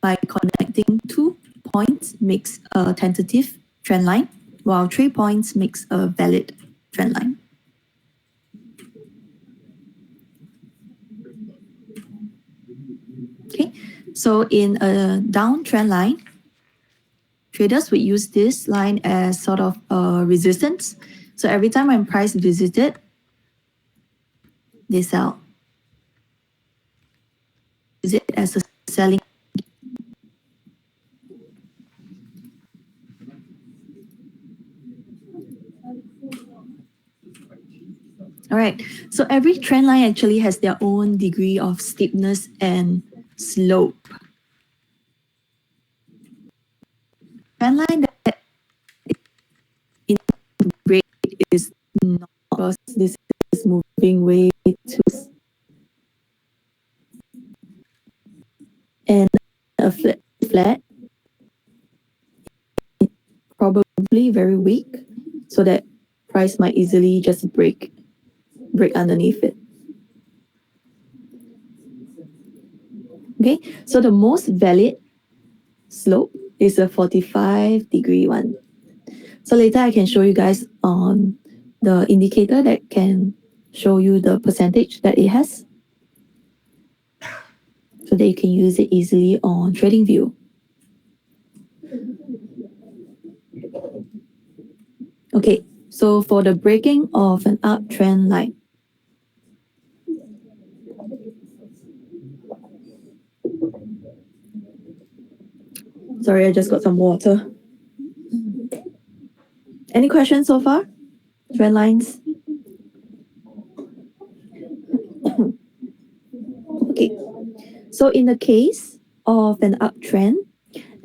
by connecting 2 points makes a tentative trend line, while 3 points makes a valid trend line. Okay, so in a downtrend line, traders would use this line as sort of a resistance. So every time when price visits it, they sell. Use it as a selling. All right, so every trend line actually has their own degree of steepness and slope. Trend line that in break is not because this is moving way too and a flat probably very weak, so that price might easily just break underneath it. Okay, so the most valid slope is a 45-degree one. So later I can show you guys on the indicator that can show you the percentage that it has, so that you can use it easily on TradingView. Okay, so for the breaking of an uptrend line, sorry, I just got some water. Any questions so far? Trend lines? Okay, so in the case of an uptrend,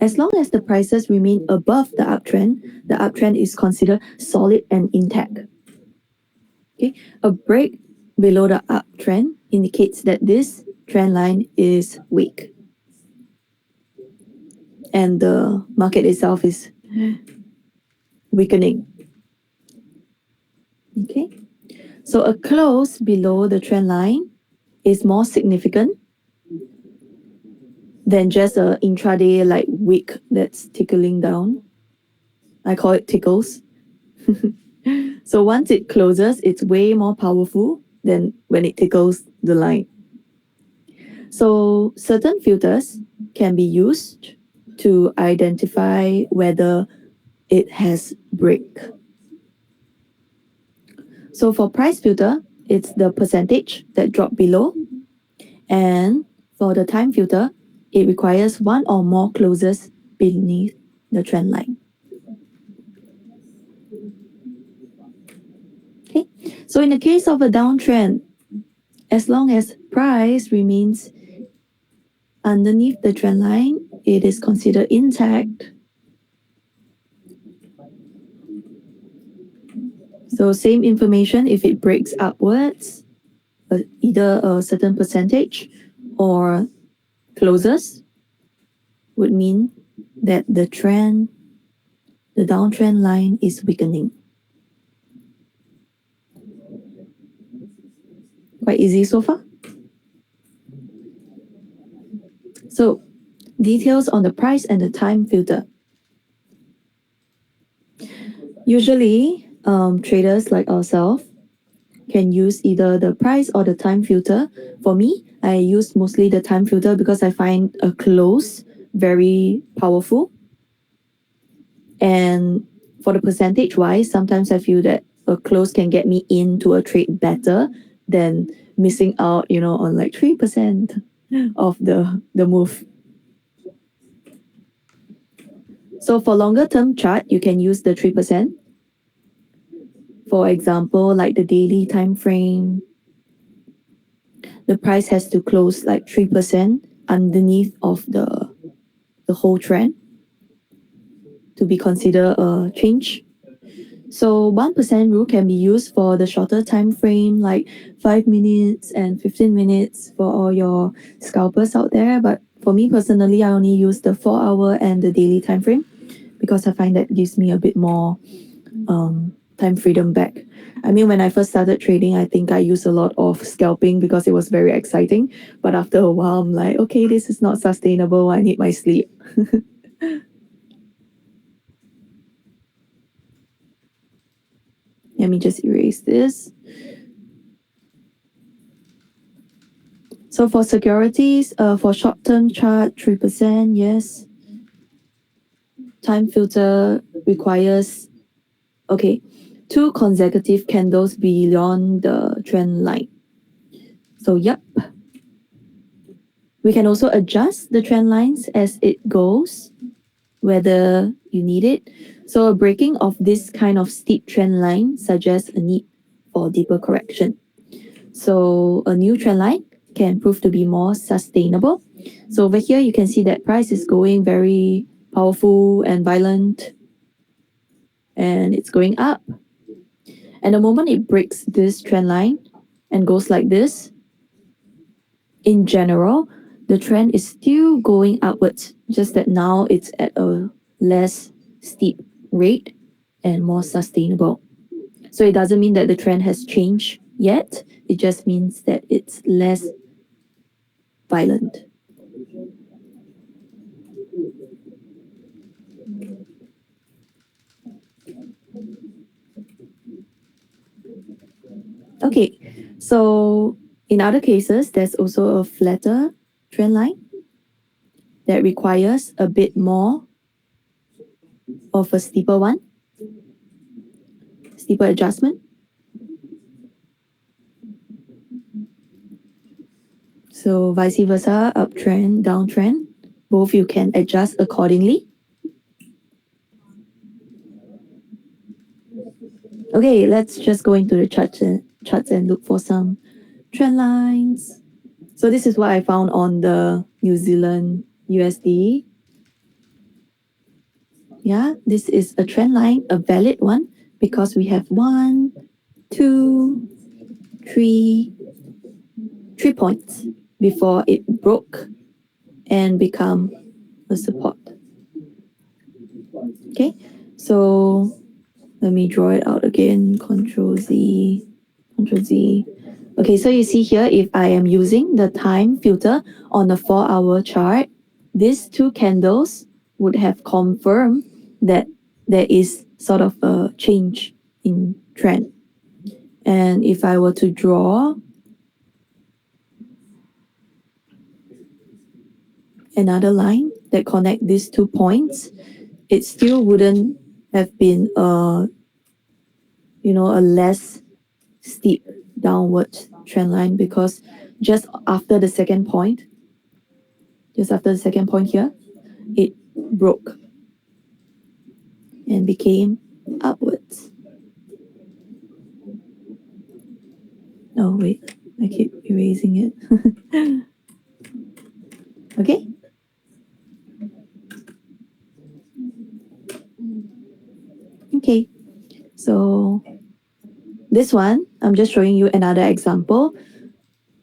as long as the prices remain above the uptrend is considered solid and intact. Okay, a break below the uptrend indicates that this trend line is weak and the market itself is weakening. Okay, so a close below the trend line is more significant than just a intraday like wick that's tickling down. I call it tickles. So once it closes, it's way more powerful than when it tickles the line. So certain filters can be used to identify whether it has break. So for price filter, it's the percentage that dropped below. And for the time filter, it requires one or more closes beneath the trend line. Okay, so in the case of a downtrend, as long as price remains underneath the trend line, it is considered intact. So same information, if it breaks upwards, either a certain percentage or closes, would mean that the downtrend line is weakening. Quite easy so far. So details on the price and the time filter. Usually, traders like ourselves can use either the price or the time filter. For me, I use mostly the time filter because I find a close very powerful. And for the percentage wise, sometimes I feel that a close can get me into a trade better than missing out, on like 3% of the move. So for longer term chart, you can use the 3%. For example, like the daily time frame, the price has to close like 3% underneath of the whole trend to be considered a change. So 1% rule can be used for the shorter time frame, like 5 minutes and 15 minutes for all your scalpers out there. But for me personally, I only use the 4-hour and the daily time frame because I find that gives me a bit more time freedom back. I mean, when I first started trading, I think I used a lot of scalping because it was very exciting. But after a while, I'm like, okay, this is not sustainable. I need my sleep. Let me just erase this. So for securities, for short-term chart, 3%, yes. Time filter requires, okay, 2 consecutive candles beyond the trend line. So yep. We can also adjust the trend lines as it goes, whether you need it. So a breaking of this kind of steep trend line suggests a need for deeper correction. So a new trend line can prove to be more sustainable. So over here, you can see that price is going very powerful and violent, and it's going up. And the moment it breaks this trend line and goes like this, in general, the trend is still going upwards, just that now it's at a less steep rate and more sustainable. So it doesn't mean that the trend has changed yet, it just means that it's less violent. Okay, so in other cases, there's also a flatter trend line that requires a bit more of a steeper one, steeper adjustment. So vice versa, uptrend, downtrend, both you can adjust accordingly. Okay, let's just go into the charts and look for some trend lines. So this is what I found on the New Zealand USD. Yeah, this is a trend line, a valid one, because we have 1, 2, 3 points before it broke and become a support. Okay, so let me draw it out again. Control Z, Control Z. Okay, so you see here, if I am using the time filter on a 4-hour chart, these 2 candles would have confirmed that there is sort of a change in trend. And if I were to draw another line that connect these 2 points, it still wouldn't have been a less steep downward trend line, because just after the second point here, it broke and became upwards. Oh wait, I keep erasing it. Okay. Okay, so this one, I'm just showing you another example.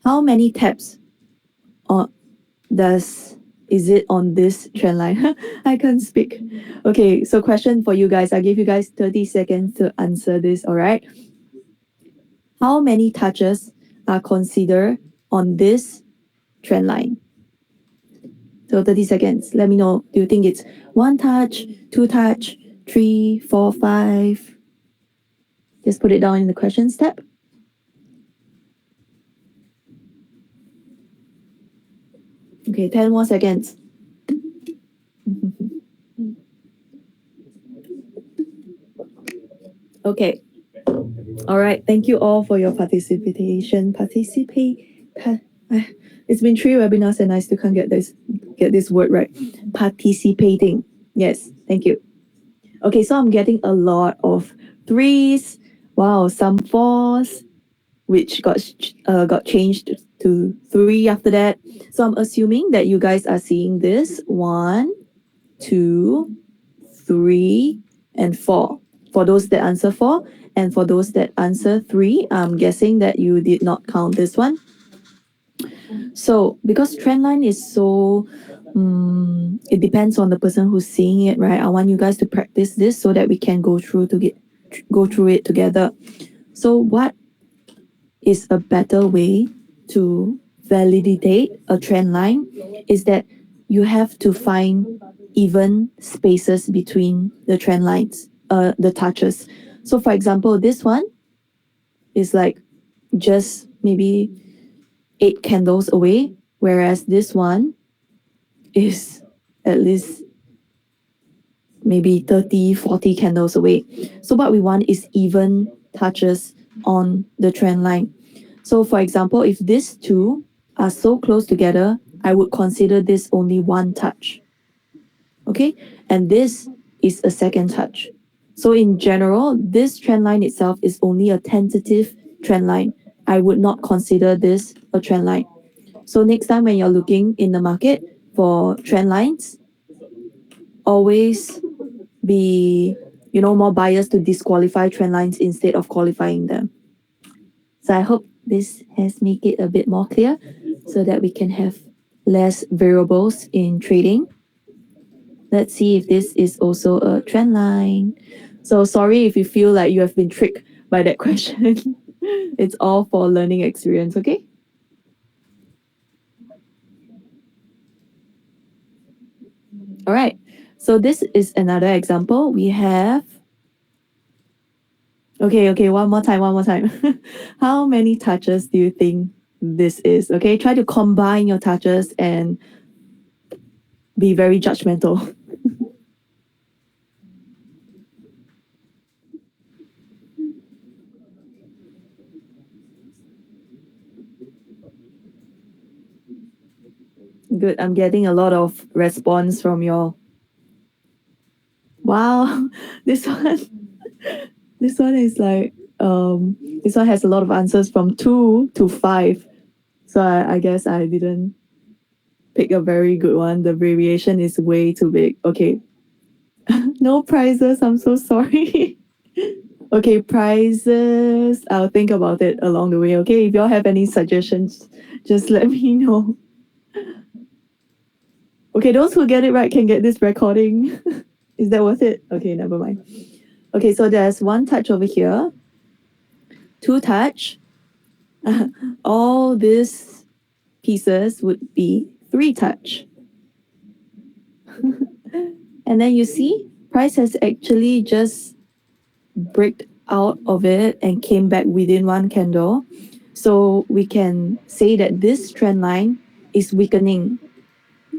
How many taps is it on this trend line? I can't speak. Okay, so question for you guys. I give you guys 30 seconds to answer this, all right? How many touches are considered on this trend line? So 30 seconds. Let me know. Do you think it's 1 touch, 2 touch, 3, 4, 5? Just put it down in the questions tab. Okay, 10 more seconds. Okay. All right. Thank you all for your participation. It's been 3 webinars and I still can't get this word right. Participating. Yes. Thank you. Okay, so I'm getting a lot of 3s. Wow, some 4s, which got changed to 3 after that. So I'm assuming that you guys are seeing this 1, 2, 3, and 4. For those that answer 4, and for those that answer 3, I'm guessing that you did not count this one. So because trend line is so, it depends on the person who's seeing it, right? I want you guys to practice this so that we can go through it together. So what is a better way to validate a trend line is that you have to find even spaces between the trend lines, the touches. So for example, this one is like just maybe 8 candles away, whereas this one is at least maybe 30, 40 candles away. So what we want is even touches on the trend line. So for example, if these two are so close together, I would consider this only one touch. Okay, and this is a second touch. So in general, this trend line itself is only a tentative trend line. I would not consider this a trend line. So next time when you're looking in the market for trend lines, always be more biased to disqualify trend lines instead of qualifying them. So I hope this has made it a bit more clear so that we can have less variables in trading. Let's see if this is also a trend line. So sorry if you feel like you have been tricked by that question. It's all for learning experience, okay? All right. So this is another example. We have okay, one more time. How many touches do you think this is? Okay, try to combine your touches and be very judgmental. Good. I'm getting a lot of response from your. Wow, this one, this one is like this one has a lot of answers from 2 to 5. So I guess I didn't pick a very good one. The variation is way too big. Okay, no prizes. I'm so sorry. Okay, prizes. I'll think about it along the way. Okay, if y'all have any suggestions, just let me know. Okay, those who get it right can get this recording. Is that worth it? Okay, never mind. Okay, so there's one touch over here, two touch. All these pieces would be three touch. And then you see, price has actually just bricked out of it and came back within one candle. So we can say that this trend line is weakening,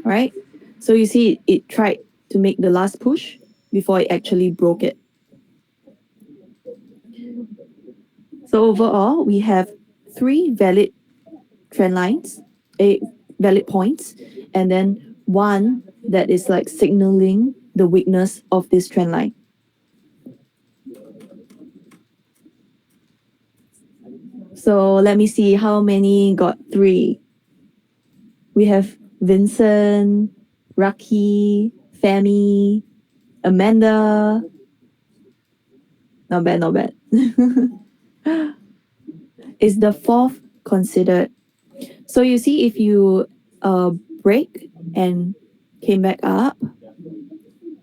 right? So you see, it tried to make the last push before it actually broke it. So overall, we have three valid trend lines, 8 valid points, and then one that is like signaling the weakness of this trend line. So let me see how many got three. We have Vincent, Rocky, Femi, Amanda. Not bad, not bad. Is the fourth considered? So you see, if you break and came back up,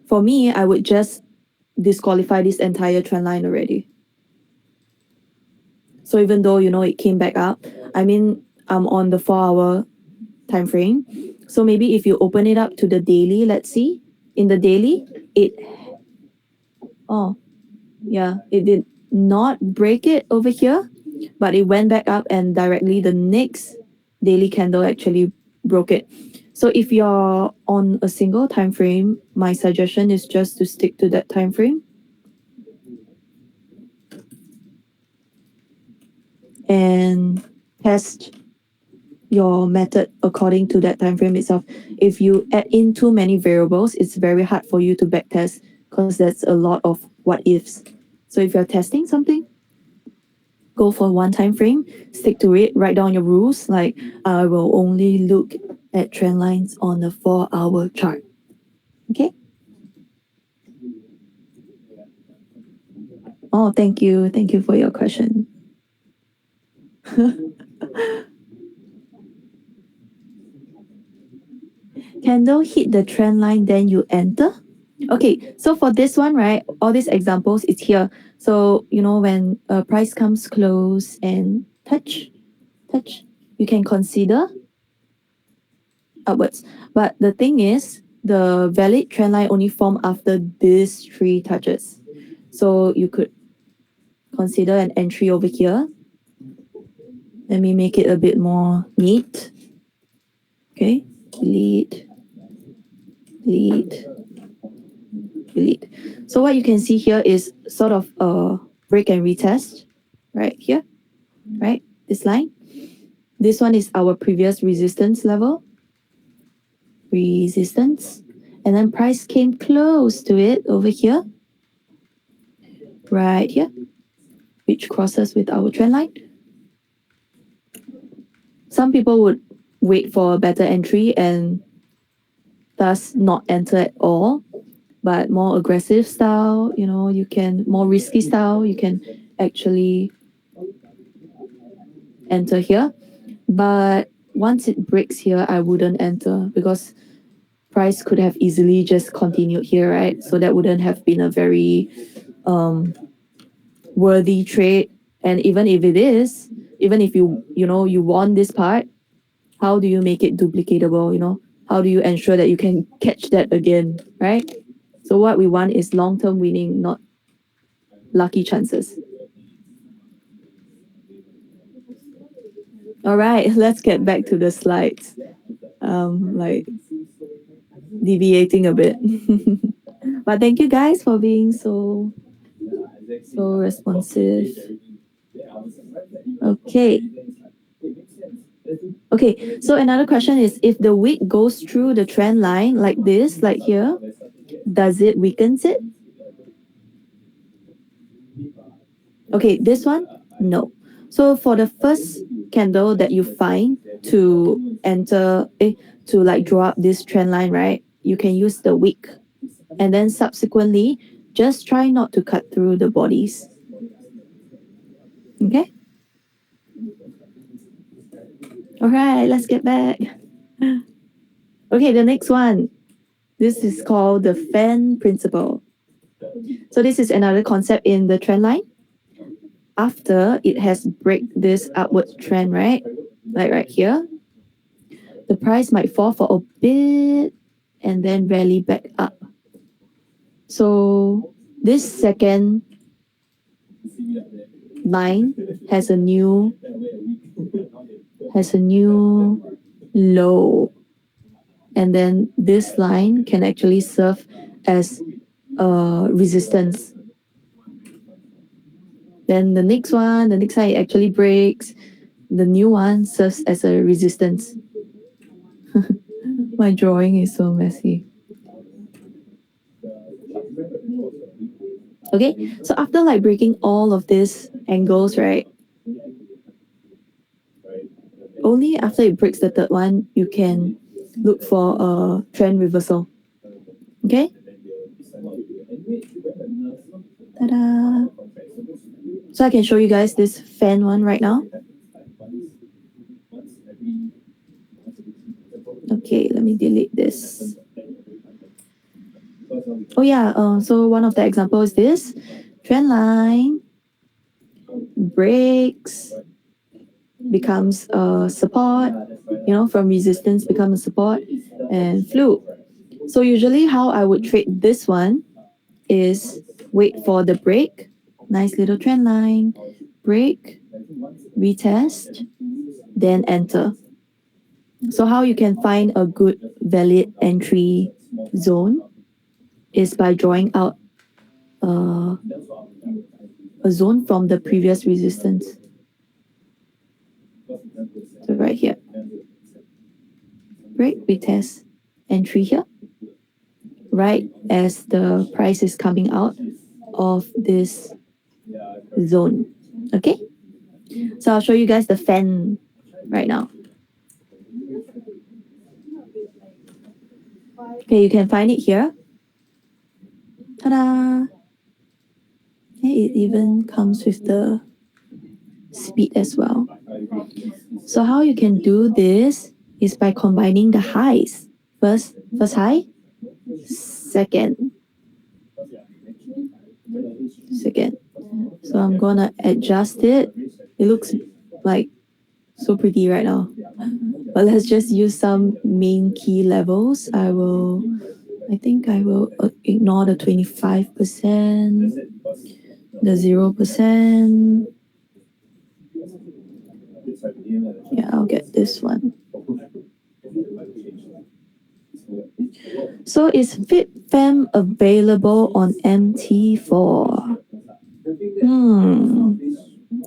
for me, I would just disqualify this entire trend line already. So even though it came back up, I mean I'm on the 4 hour time frame. So maybe if you open it up to the daily, let's see. In the daily, it it did not break it over here, but it went back up and directly the next daily candle actually broke it. So if you're on a single time frame, my suggestion is just to stick to that time frame and test your method according to that time frame itself. If you add in too many variables, it's very hard for you to backtest because that's a lot of what ifs. So if you're testing something, go for one time frame, stick to it, write down your rules. Like I will only look at trend lines on a 4 hour chart. Okay. Oh, thank you. Thank you for your question. Candle hit the trend line, then you enter. Okay, so for this one, right, all these examples is here. So, when a price comes close and touch, you can consider upwards. But the thing is, the valid trend line only form after these three touches. So you could consider an entry over here. Let me make it a bit more neat. Okay, delete, delete, delete. So what you can see here is sort of a break and retest right here, right? This line. This one is our previous resistance level. Resistance. And then price came close to it over here. Right here. Which crosses with our trend line. Some people would wait for a better entry and thus not enter at all. But more aggressive style, you can, more risky style, you can actually enter here. But once it breaks here, I wouldn't enter because price could have easily just continued here, right? So that wouldn't have been a very worthy trade. And even if it is, even if you won this part, how do you make it duplicatable? How do you ensure that you can catch that again, right? So what we want is long-term winning, not lucky chances. All right, let's get back to the slides. Like deviating a bit. But thank you guys for being so responsive. Okay. Okay, so another question is if the wick goes through the trend line like this, like here, does it weakens it? Okay, this one, no. So for the first candle that you find to to like draw up this trend line, right? You can use the wick. And then subsequently, just try not to cut through the bodies. Okay? All right, let's get back. Okay, the next one. This is called the fan principle. So this is another concept in the trend line. After it has break this upward trend, right? Like right here, the price might fall for a bit and then rally back up. So this second line has a new low. And then this line can actually serve as resistance. Then the next one it actually breaks. The new one serves as a resistance. My drawing is so messy. Okay, so after like breaking all of these angles, right? Only after it breaks the third one, you can look for a trend reversal. Okay? Ta-da! So I can show you guys this fan one right now. Okay, let me delete this. Oh yeah, so one of the examples is this trend line breaks, becomes a support, from resistance becomes a support and flew. So usually how I would trade this one is wait for the break, nice little trend line, break, retest, then enter. So how you can find a good valid entry zone is by drawing out a zone from the previous resistance. So right here. Break, retest, entry here. Right as the price is coming out of this zone. Okay? So I'll show you guys the fan right now. Okay, you can find it here. Ta-da! Okay, it even comes with the speed as well. So how you can do this is by combining the highs. First high, second second. So I'm gonna adjust it. It looks like so pretty right now. But let's just use some main key levels. I think I will ignore the 25%, the 0%. Yeah, I'll get this one. So is FitFam available on MT4?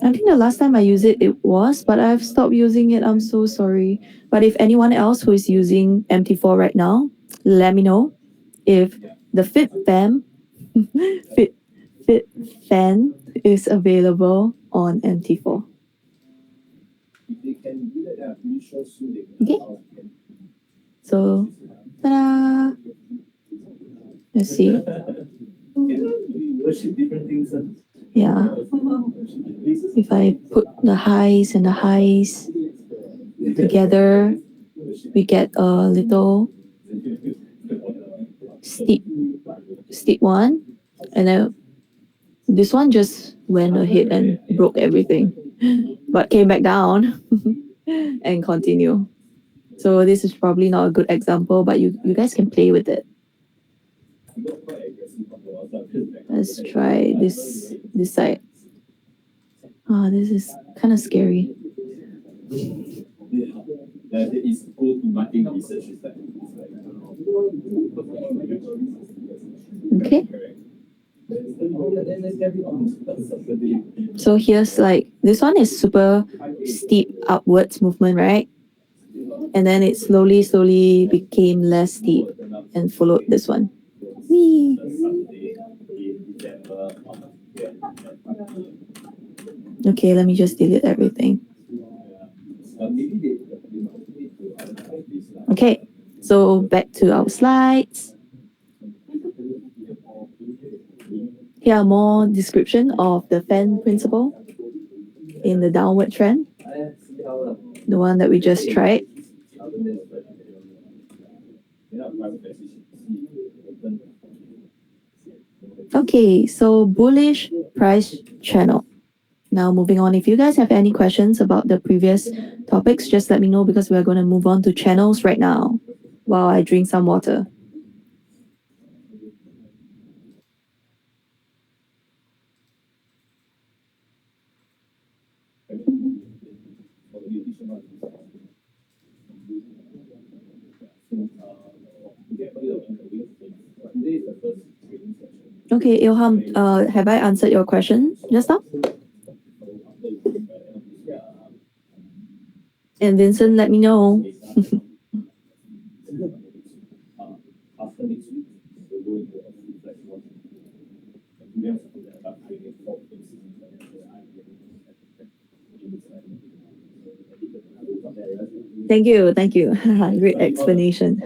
I think the last time I used it, it was, but I've stopped using it. I'm so sorry. But if anyone else who is using MT4 right now, let me know if the FitFam Fit FitFan is available on MT4. Okay. So, ta-da! Let's see. Yeah. If I put the highs and the highs together, we get a little steep, steep one. And then this one just went ahead and broke everything, but came back down and continue. So this is probably not a good example, but you guys can play with it. Let's try this side. Ah, this is kind of scary. Okay. So here's like this one is super steep upwards movement, right? And then it slowly became less steep and followed this one. Whee! Okay, let me just delete everything. Okay, so back to our slides. Here are more description of the fan principle in the downward trend, the one that we just tried. Okay, so bullish price channel. Now moving on, if you guys have any questions about the previous topics, just let me know because we're going to move on to channels right now while I drink some water. Okay, Ilham, have I answered your question just now? And Vincent, let me know. Thank you, thank you. Great explanation.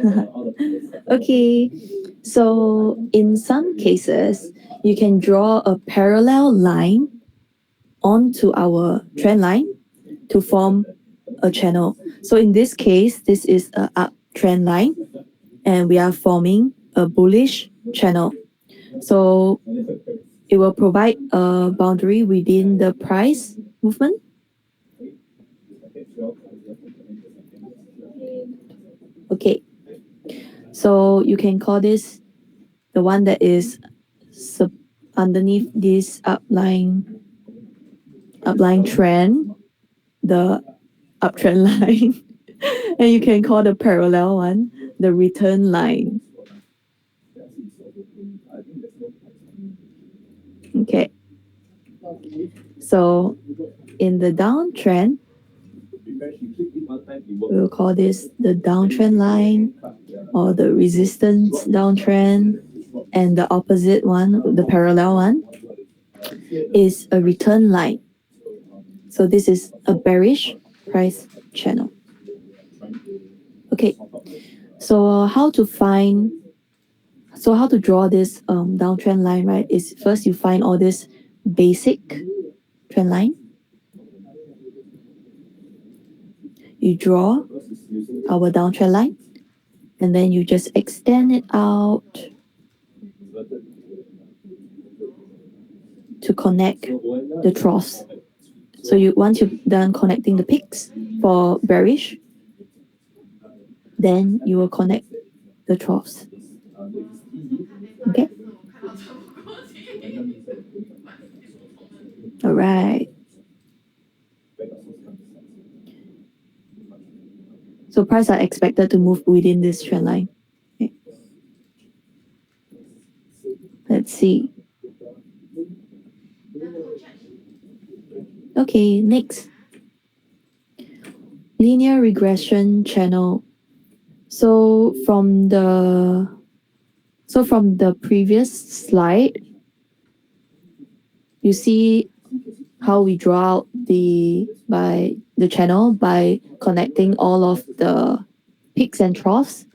Okay, so in some cases, you can draw a parallel line onto our trend line to form a channel. So in this case, this is a uptrend line and we are forming a bullish channel. So it will provide a boundary within the price movement. Okay, so you can call this the one that is underneath this upline trend, the uptrend line. And you can call the parallel one the return line. Okay. So in the downtrend, we'll call this the downtrend line or the resistance downtrend. And the opposite one, the parallel one, is a return line. So this is a bearish price channel. Okay, so how to draw this downtrend line, right? Is first you find all this basic trend line. You draw our downtrend line, and then you just extend it out. to connect the troughs. So once you've done connecting the peaks for bearish, then you will connect the troughs. Okay. All right. So price are expected to move within this trend line. Okay. Let's see. Okay, next. Linear regression channel. So from the previous slide, you see how we draw out the channel by connecting all of the peaks and troughs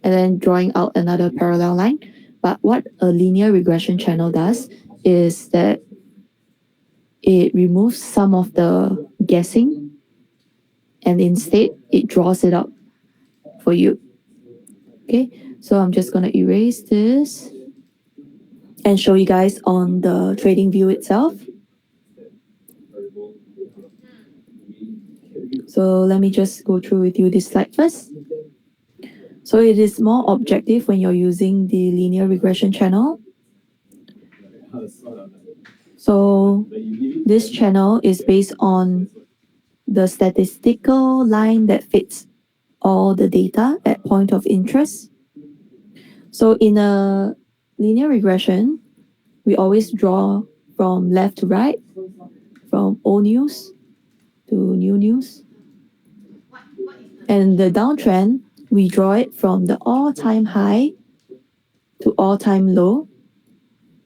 and then drawing out another parallel line. But what a linear regression channel does is that it removes some of the guessing and instead it draws it up for you. Okay, so I'm just gonna erase this and show you guys on the trading view itself. So let me just go through with you this slide first. So it is more objective when you're using the linear regression channel. So this channel is based on the statistical line that fits all the data at point of interest. So in a linear regression, we always draw from left to right, from old news to new news. And the downtrend, we draw it from the all-time high to all-time low,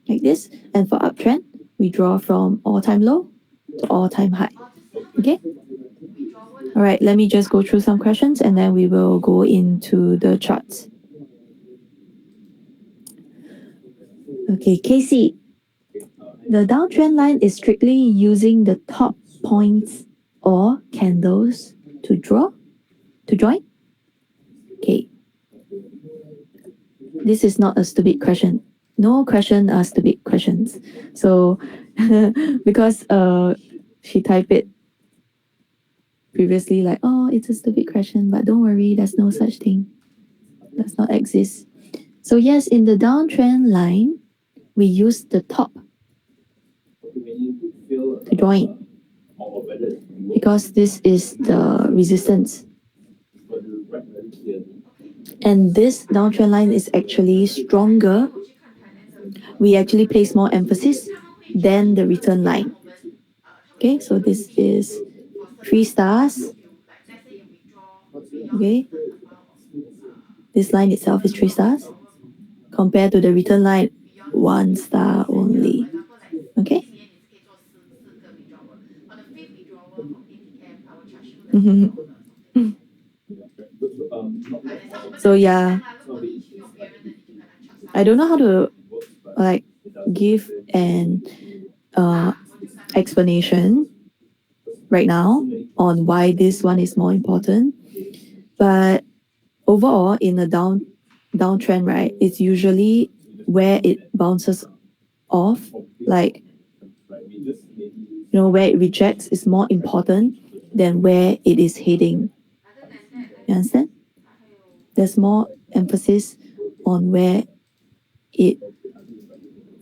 like this. And for uptrend, we draw from all-time low to all-time high. Okay? All right, let me just go through some questions and then we will go into the charts. Okay, Casey, the downtrend line is strictly using the top points or candles to join? Okay. This is not a stupid question. No question are stupid questions. So because she typed it previously like, oh, it's a stupid question, but don't worry, there's no such thing. Does not exist. So yes, in the downtrend line, we use the top to join because this is the resistance. And this downtrend line is actually stronger. We actually place more emphasis than the return line. Okay, so this is 3 stars. Okay, this line itself is 3 stars compared to the return line 1 star only. Okay. So yeah, I don't know how to like give an explanation right now on why this one is more important, but overall in a downtrend, right, it's usually where it bounces off, like where it rejects is more important than where it is heading. You understand? There's more emphasis on where it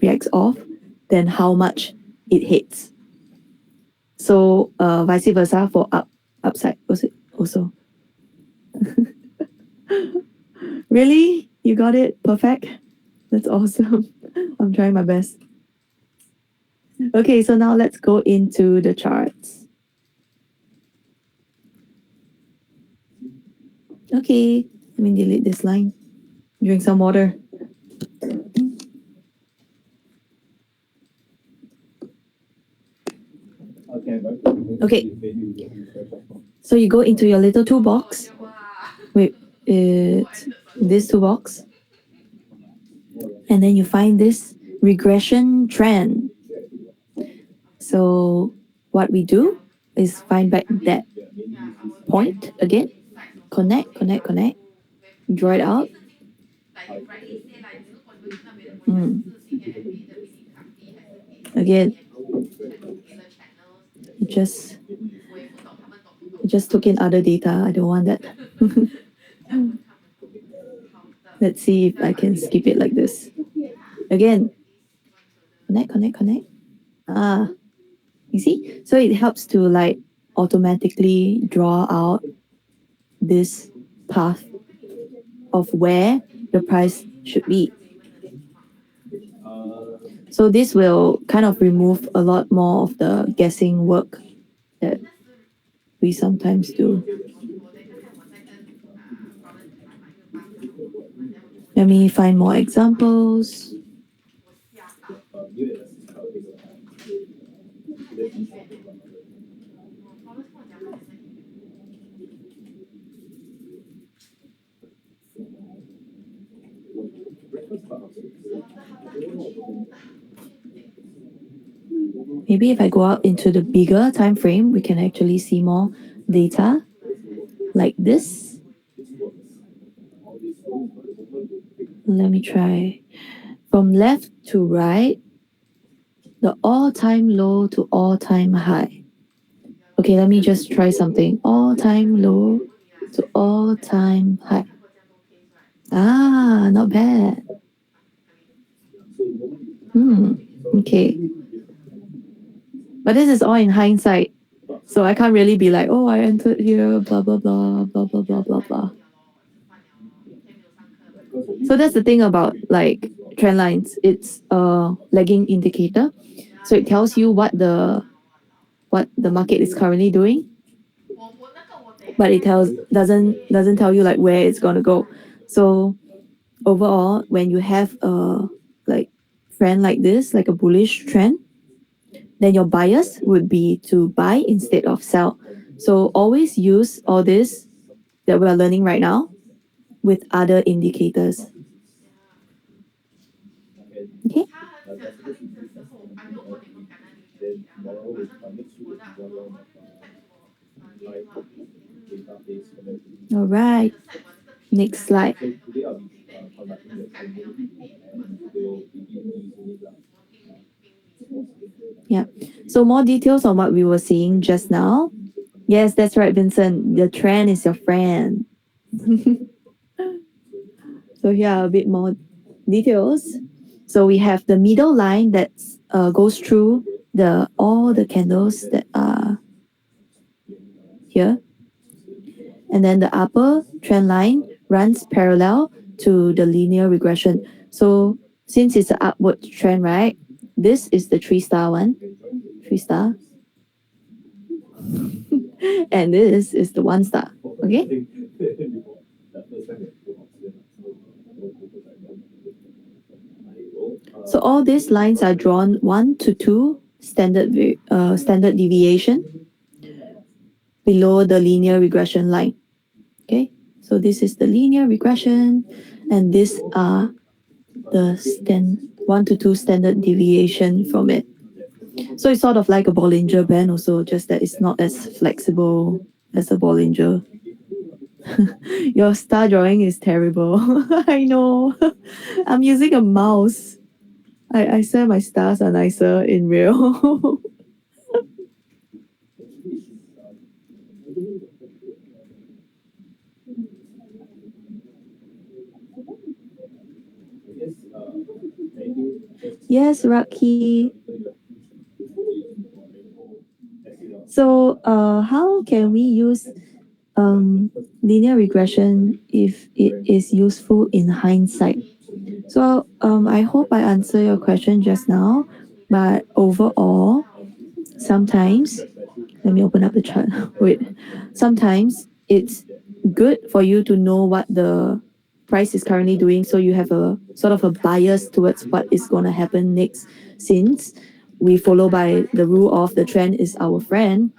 reacts off than how much it hits. So vice versa for upside also. Really? You got it? Perfect? That's awesome. I'm trying my best. Okay, so now let's go into the charts. Okay, let me delete this line. Drink some water. Okay. So you go into your little toolbox. Wait, it's this toolbox. And then you find this regression trend. So what we do is find back that point again, connect, draw it out. Again, it just took in other data. I don't want that. Let's see if I can skip it like this. Again, connect. Ah, you see? So it helps to like automatically draw out this path of where the price should be. So this will kind of remove a lot more of the guessing work that we sometimes do. Let me find more examples. Maybe if I go out into the bigger time frame, we can actually see more data like this. Let me try. From left to right, the all-time low to all-time high. Okay, let me just try something. All-time low to all-time high. Ah, not bad. Okay. But this is all in hindsight. So I can't really be like, oh, I entered here, blah, blah, blah, blah, blah, blah, blah, blah. So that's the thing about like trend lines. It's a lagging indicator. So it tells you what the market is currently doing, but it doesn't tell you like where it's gonna go. So overall, when you have a like trend like this, like a bullish trend, then your bias would be to buy instead of sell. So always use all this that we are learning right now with other indicators. Okay. All right. Next slide. Yeah. So more details on what we were seeing just now. Yes, that's right, Vincent. The trend is your friend. So here are a bit more details. So we have the middle line that goes through the all the candles that are here, and then the upper trend line runs parallel to the linear regression. So since it's an upward trend, right? This is the 3-star one, 3-star, and this is the 1-star. Okay. So all these lines are drawn 1 to 2 standard deviation below the linear regression line. Okay, so this is the linear regression, and these are the 1 to 2 standard deviation from it. So it's sort of like a Bollinger Band also, just that it's not as flexible as a Bollinger. Your star drawing is terrible. I know. I'm using a mouse. I swear my stars are nicer in real. Yes, Rocky. So, how can we use linear regression if it is useful in hindsight? So, I hope I answered your question just now, but overall, sometimes, let me open up the chart. Wait, sometimes it's good for you to know what the price is currently doing, so you have a sort of a bias towards what is going to happen next, since we follow by the rule of the trend is our friend.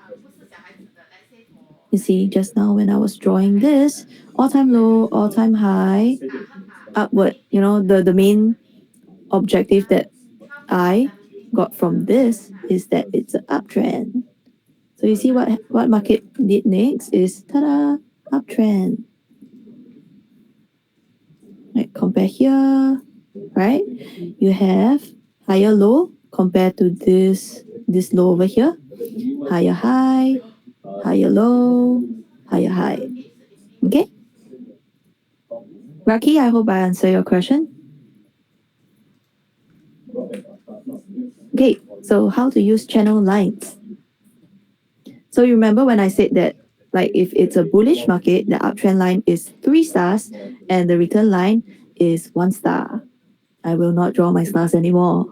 You see, just now when I was drawing this, all-time low, all-time high, upward, the main objective that I got from this is that it's an uptrend. So you see what market did next is ta-da, uptrend. Right, compare here, right? You have higher low compared to this low over here. Higher high, higher low, higher high. Okay? Rocky, I hope I answer your question. Okay, so how to use channel lines. So you remember when I said that, like, if it's a bullish market, the uptrend line is 3 stars and the return line is 1 star. I will not draw my stars anymore.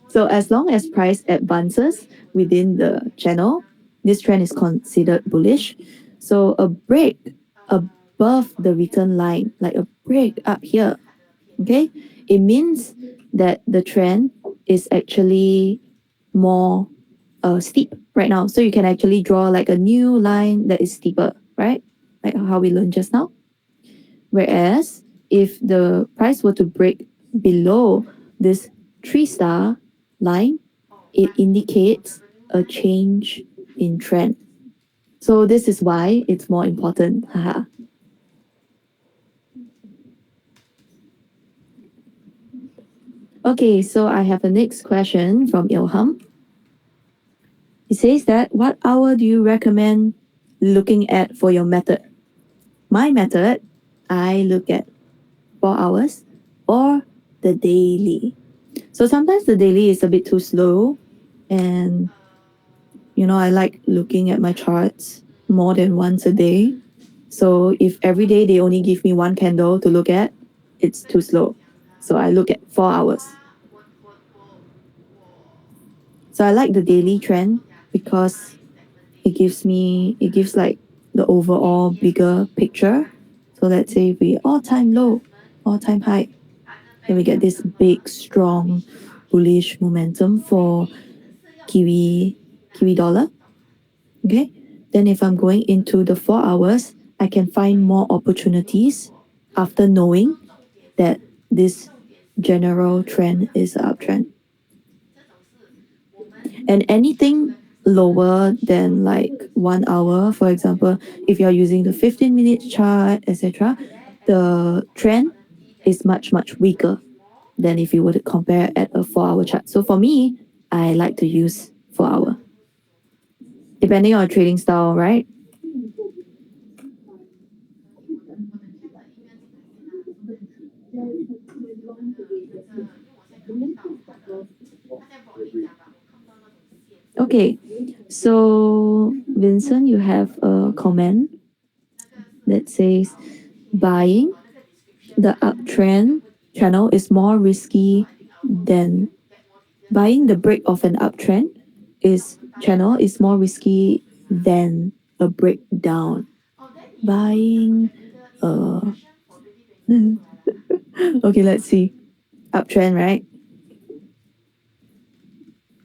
So as long as price advances within the channel, this trend is considered bullish. So a break above the return line, like a break up here, okay, it means that the trend is actually more steep right now. So you can actually draw like a new line that is steeper, right? Like how we learned just now. Whereas if the price were to break below this 3 star line, it indicates a change in trend. So this is why it's more important. Haha. Okay, so I have the next question from Ilham. It says that what hour do you recommend looking at for your method? My method, I look at 4 hours or the daily. So sometimes the daily is a bit too slow, and I like looking at my charts more than once a day. So if every day they only give me one candle to look at, it's too slow. So I look at 4 hours. So I like the daily trend because it gives like the overall bigger picture. So let's say if we all time low, all time high, then we get this big strong bullish momentum for Kiwi dollar. Okay, then if I'm going into the 4 hours, I can find more opportunities after knowing that this general trend is an uptrend. And anything lower than like 1 hour, for example, if you're using the 15-minute chart, etc., the trend is much, much weaker than if you were to compare at a 4 hour chart. So for me, I like to use 4 hour. Depending on trading style, right? Okay, so Vincent, you have a comment that says buying the uptrend channel is more risky than buying the break of an uptrend is channel is more risky than a breakdown. Buying okay, let's see. Uptrend, right?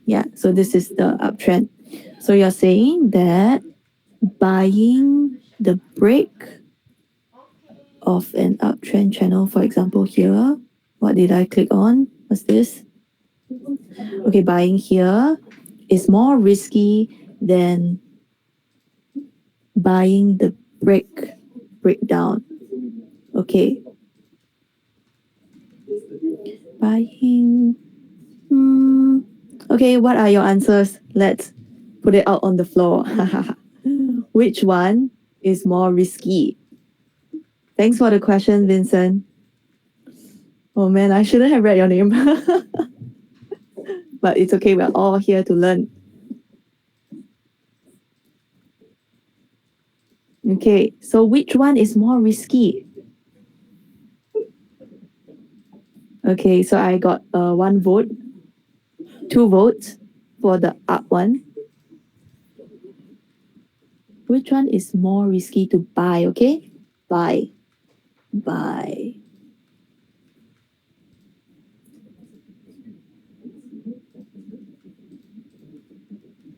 Yeah, so this is the uptrend. So you're saying that buying the break of an uptrend channel, for example, here, what did I click on? What's this? Okay, buying here is more risky than buying the breakdown. Okay, buying. Okay, what are your answers? Let's put it out on the floor. Which one is more risky? Thanks for the question, Vincent. Oh man, I shouldn't have read your name. But it's okay, we're all here to learn. Okay, so which one is more risky? Okay, so I got 1 vote, 2 votes for the up one. Which one is more risky to buy? Okay, buy.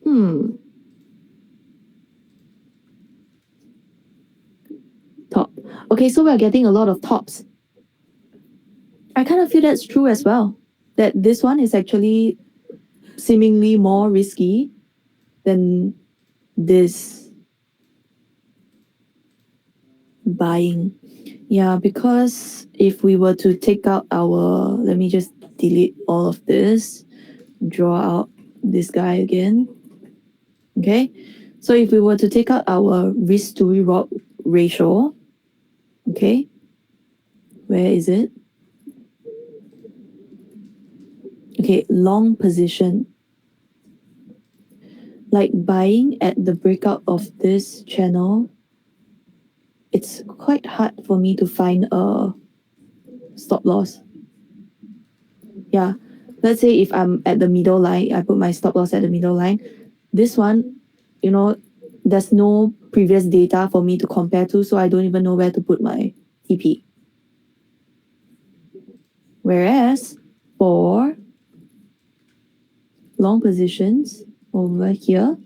Hmm. Top. Okay, so we're getting a lot of tops. I kind of feel that's true as well. That this one is actually seemingly more risky than this buying. Yeah, because if we were to take out our, let me just delete all of this, draw out this guy again. Okay, so if we were to take out our risk to reward ratio, okay, where is it? Okay, long position. Like buying at the breakout of this channel, it's quite hard for me to find a stop loss. Yeah, let's say if I'm at the middle line, I put my stop loss at the middle line. This one, you know, there's no previous data for me to compare to, so I don't even know where to put my TP. Whereas for long positions over here,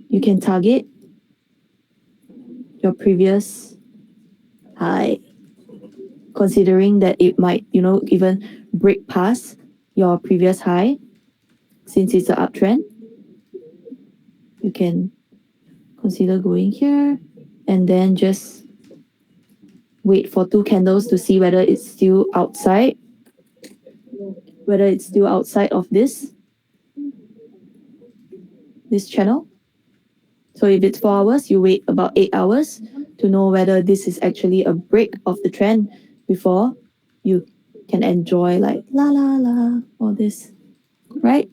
you can target your previous high, considering that it might, even break past your previous high. Since it's an uptrend, you can consider going here and then just wait for 2 candles to see whether it's still outside, of this channel. So if it's 4 hours, you wait about 8 hours to know whether this is actually a break of the trend before you can enjoy like la la la all this, right?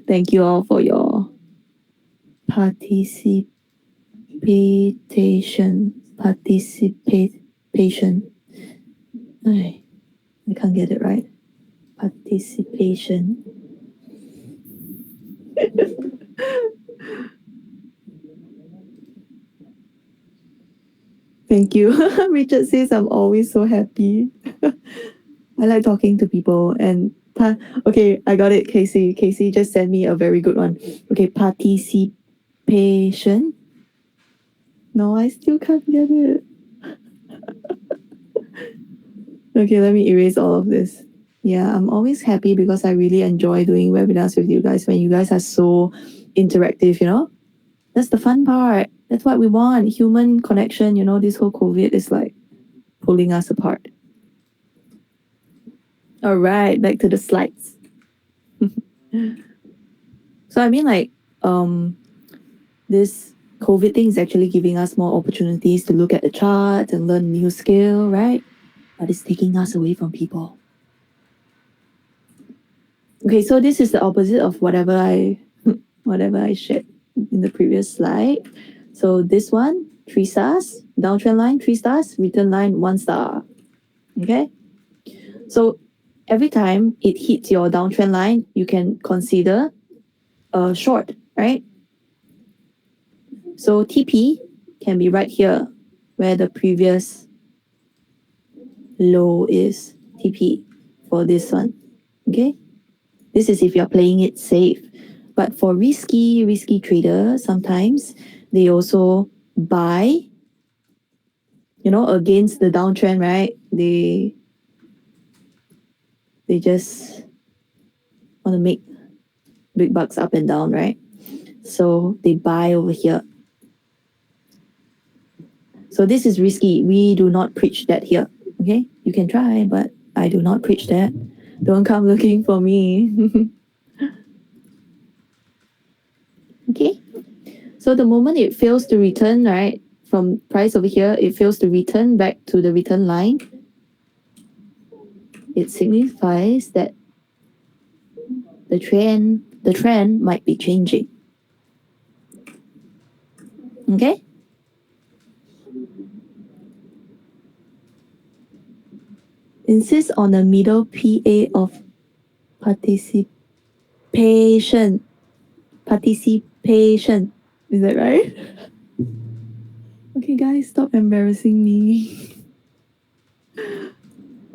Thank you all for your participation. I can't get it right. Participation. Thank you. Richard says I'm always so happy. I like talking to people and okay, I got it, Casey. Casey just sent me a very good one. Okay, participation. No, I still can't get it. Okay, let me erase all of this. Yeah, I'm always happy because I really enjoy doing webinars with you guys when you guys are so interactive, That's the fun part. That's what we want. Human connection, this whole COVID is like pulling us apart. All right, back to the slides. So I mean this COVID thing is actually giving us more opportunities to look at the chart and learn new skill, right? But it's taking us away from people. Okay, so this is the opposite of whatever I shared in the previous slide. So this one, 3 stars, downtrend line, 3 stars, return line, 1 star. Okay? So every time it hits your downtrend line, you can consider a short, right? So TP can be right here where the previous low is, TP for this one. Okay? This is if you're playing it safe. But for risky traders, sometimes they also buy, against the downtrend, right? They just want to make big bucks up and down, right? So they buy over here. So this is risky. We do not preach that here. Okay? You can try, but I do not preach that. Don't come looking for me. Okay? So the moment it fails to return, right, from price over here, it fails to return back to the return line, it signifies that the trend might be changing. Okay? Insist on a middle PA of participation. Participation. Is that right? Okay, guys, stop embarrassing me.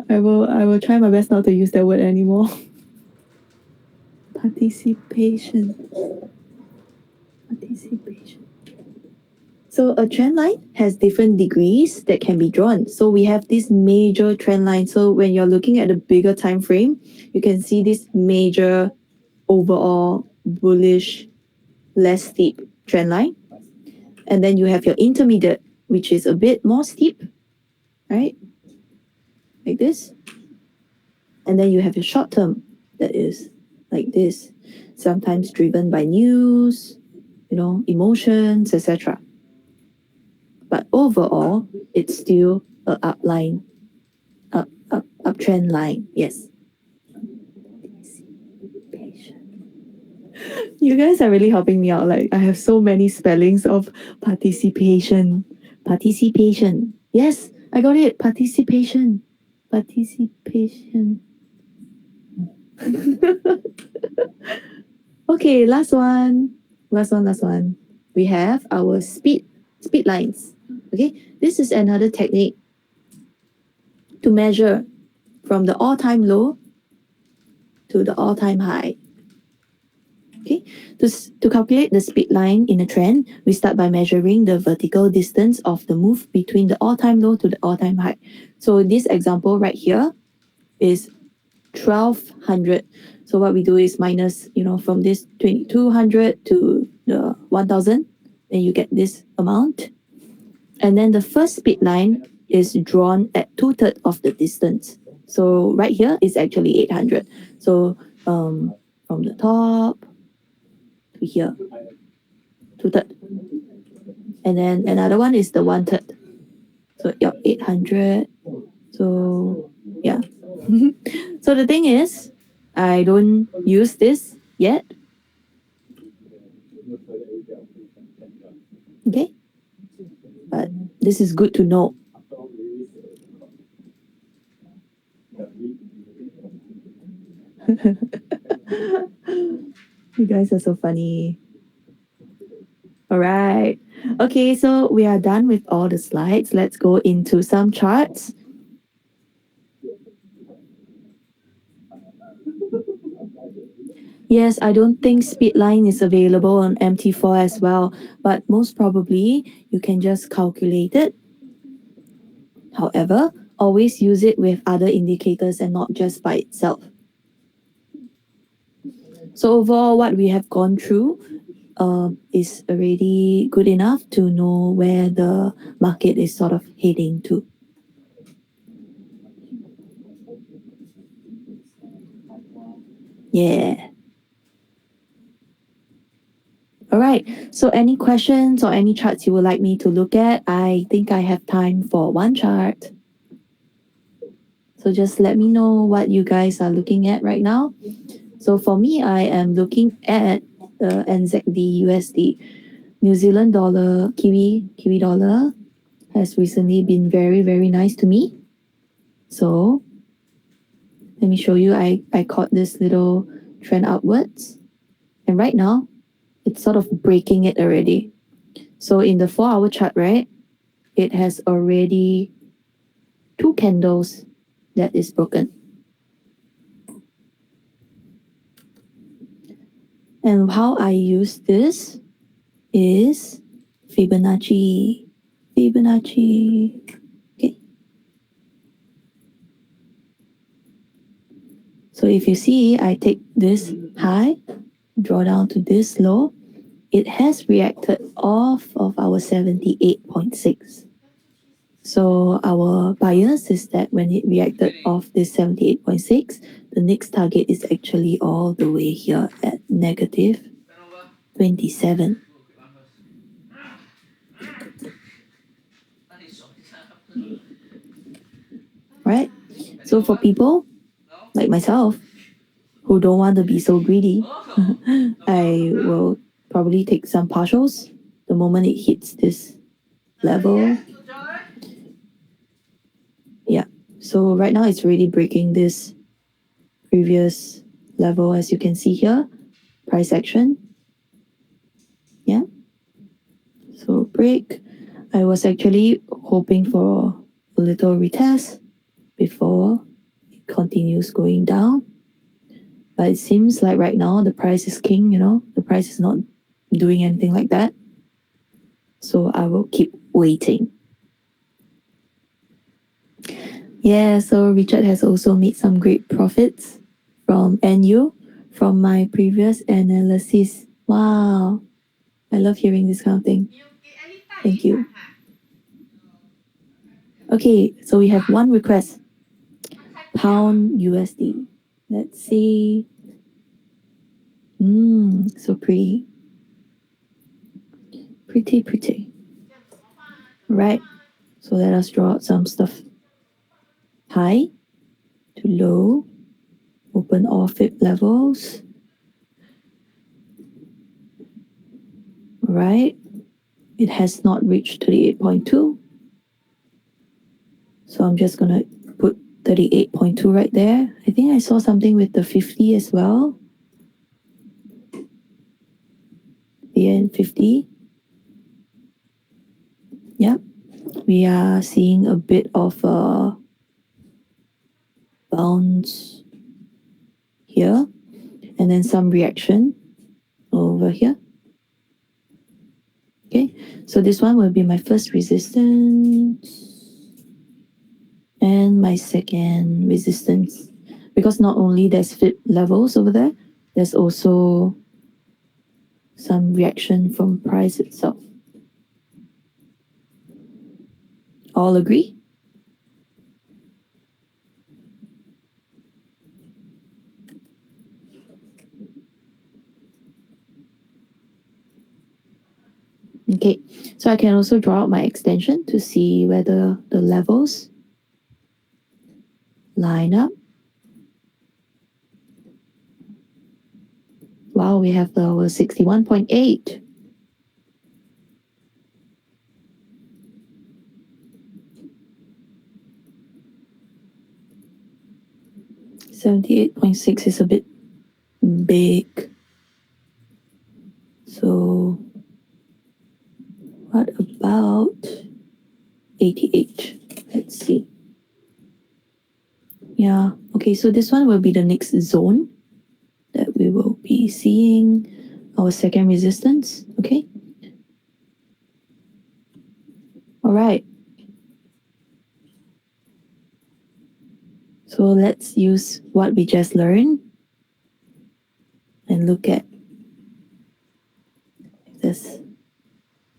I will try my best not to use that word anymore. Participation. So a trend line has different degrees that can be drawn. So we have this major trend line. So when you're looking at a bigger time frame, you can see this major overall bullish less steep trend line. And then you have your intermediate, which is a bit more steep, right? Like this. And then you have your short term that is like this, sometimes driven by news, emotions, etc. But overall, it's still a upline, uptrend line. Yes. You guys are really helping me out. Like I have so many spellings of participation. Participation. Yes, I got it. Participation. Participation. Okay, last one. Last one. We have our speed lines. Okay, this is another technique to measure from the all-time low to the all-time high. Okay, to calculate the speed line in a trend, we start by measuring the vertical distance of the move between the all-time low to the all-time high. So this example right here is 1200. So what we do is minus, from this 2200 to the 1000, then you get this amount. And then the first speed line is drawn at 2/3 of the distance. So right here is actually 800. So from the top to here, 2/3. And then another one is the 1/3. So 800. So yeah. So the thing is, I don't use this yet. Okay. But this is good to know. You guys are so funny. All right. Okay, so we are done with all the slides. Let's go into some charts. Yes, I don't think Speedline is available on MT4 as well, but most probably you can just calculate it. However, always use it with other indicators and not just by itself. So overall, what we have gone through is already good enough to know where the market is sort of heading to. Yeah. All right. So any questions or any charts you would like me to look at? I think I have time for one chart. So just let me know what you guys are looking at right now. So for me, I am looking at the NZD USD. New Zealand dollar, Kiwi dollar has recently been very, very nice to me. So let me show you. I caught this little trend upwards. And right now, it's sort of breaking it already. So in the 4-hour chart, right, it has already 2 candles that is broken. And how I use this is Fibonacci. Okay. So if you see, I take this high, draw down to this low, it has reacted off of our 78.6. So our bias is that when it reacted off this 78.6, the next target is actually all the way here at negative 27. Right? So for people like myself who don't want to be so greedy, I will probably take some partials the moment it hits this level. Yeah. So right now it's really breaking this previous level, as you can see here, price action. Yeah. So break. I was actually hoping for a little retest before it continues going down. But it seems like right now the price is king, the price is not doing anything like that. So I will keep waiting. Yeah, so Richard has also made some great profits from NU from my previous analysis. Wow. I love hearing this kind of thing. Thank you. Okay, so we have one request. Pound USD. Let's see. So pretty. Pretty. Right. So let us draw out some stuff. High to low. Open all fib levels. Right. It has not reached 38.2. So I'm just gonna put 38.2 right there. I think I saw something with the 50 as well. The end 50. Yep. We are seeing a bit of a bounce here and then some reaction over here. Okay, so this one will be my first resistance and my second resistance, because not only there's fib levels over there, there's also some reaction from price itself. All agree? Okay, so I can also draw out my extension to see whether the levels line up. Wow, we have our 61.8. 78.6 is a bit big. So what about 88? Let's see. Yeah, okay, so this one will be the next zone that we will be seeing our second resistance, okay? All right. So let's use what we just learned and look at this.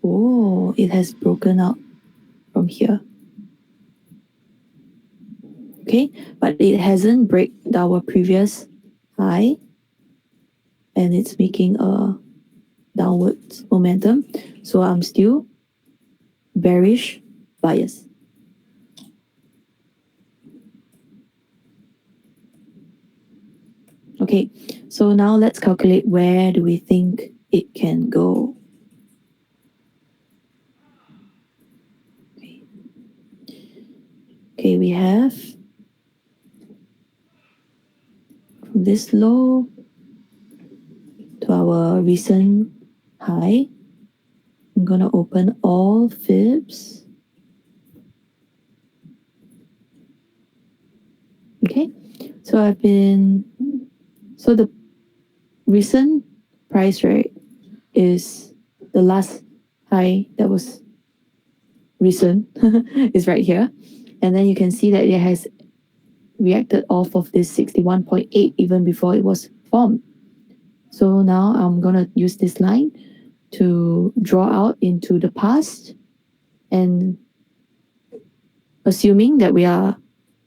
Oh, it has broken out from here. Okay, but it hasn't break our previous high and it's making a downwards momentum. So I'm still bearish bias. Okay, so now let's calculate where do we think it can go. Okay, we have from this low to our recent high. I'm gonna open all fibs. Okay, so so the recent price rate is the last high that was recent is right here. And then you can see that it has reacted off of this 61.8 even before it was formed. So now I'm gonna use this line to draw out into the past, and assuming that we are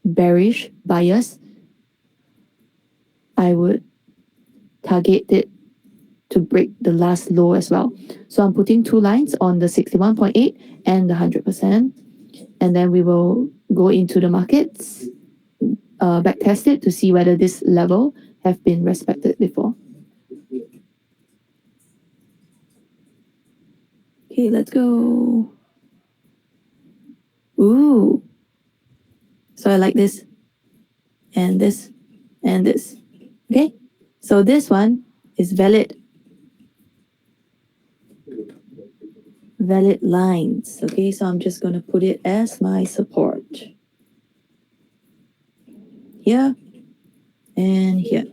bearish bias, I would target it to break the last low as well. So I'm putting two lines on the 61.8 and the 100%, and then we will go into the markets, back test it to see whether this level have been respected before. Okay, let's go. Ooh. So I like this and this and this. Okay, so this one is valid lines. Okay, so I'm just going to put it as my support here and here.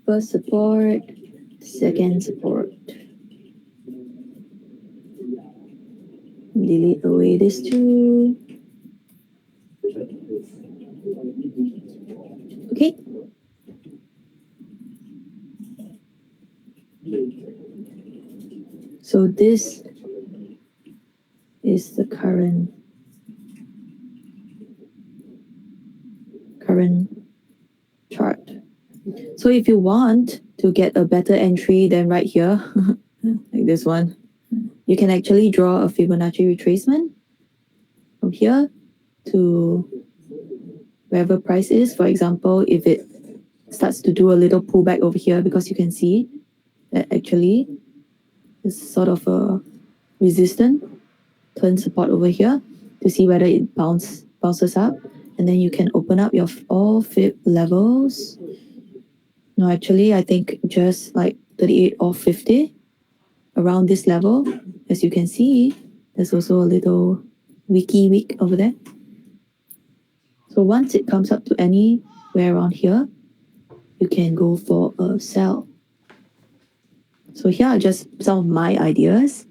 First support, second support. Delete away this two. Okay. So this is the current chart. So if you want to get a better entry than right here, like this one, you can actually draw a Fibonacci retracement from here to wherever price is. For example, if it starts to do a little pullback over here, because you can see that actually it's sort of a resistance, turn support over here to see whether it bounces up, and then you can open up your all fib levels. No, actually, I think just like 38 or 50 around this level. As you can see, there's also a little wiki wick over there. So once it comes up to anywhere around here, you can go for a sell. So here are just some of my ideas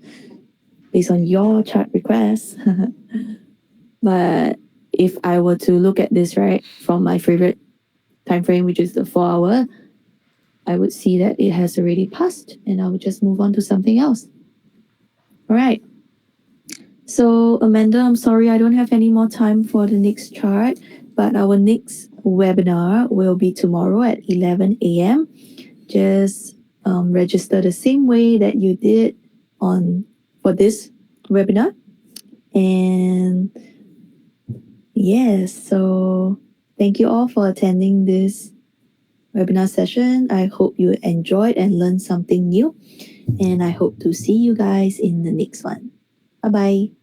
based on your chart requests. But if I were to look at this right from my favorite time frame, which is the 4-hour, I would see that it has already passed, and I would just move on to something else. All right. So Amanda, I'm sorry I don't have any more time for the next chart, but our next webinar will be tomorrow at 11 a.m. Just register the same way that you did for this webinar. And yes, so thank you all for attending this webinar session. I hope you enjoyed and learned something new. And I hope to see you guys in the next one. Bye bye.